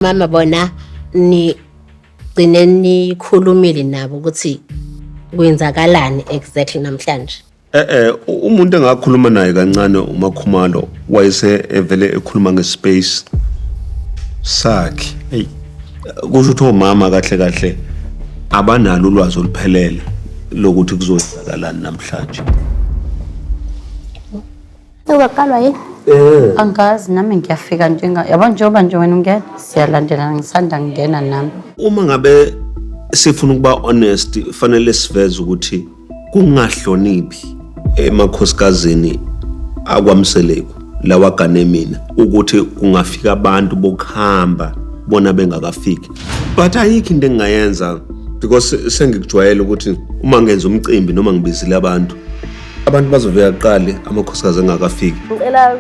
Mama bona nigcine nikhulumile nabo ukuthi kwenzakalani exactly namhlanje. Umuntu engakhuluma naye kancane uMakhumalo wayese evele ekhuluma ngespace sakhe. Hey, kusho ukuthi omama kahle abanalo ulwazi oluphelele lokuthi kuzoyenzakalani namhlanje. Uqalwa yini? Angazi nami ngiyafika yabo njengoba nje wena ungena siyalandelana ngisanda ngena nami. Uma ngabe sifuna ukuba honest fanele siveze ukuthi kungahloniphi emakhosikazini akwamseleko lawa gane mina ukuthi kungafika abantu bokuhamba bona bengakafiki. But ayikho into engayenza because sengikujwayele ukuthi uma ngenza umcimbi noma ngibizile abantu bazovela qale amakhosikazi engakafiki. Ngicela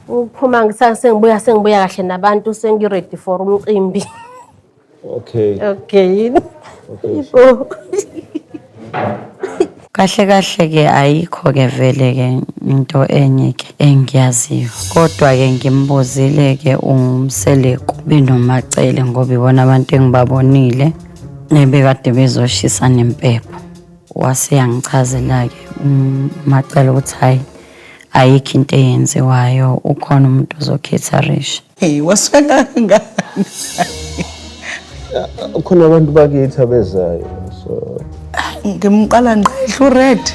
ukuphuma ngibuya kahle nabantu sengiready for umcimbi. Okay. Kahle ke ayikho ke vele ke into enye ke engiyaziyo. Kodwa ke ngimbuzile ke umseleko benomacele ngoba ibona abantu engibabonile nebekade bezoshisa nempepho. Wase yangichazela ke umacele ukuthi hayi ayikho into eyenziwayo ukhona umuntu ozokhetharisha. Hey waswela ngani? Khona abantu bakithi abezayo so ngimqala ngqehla uRed.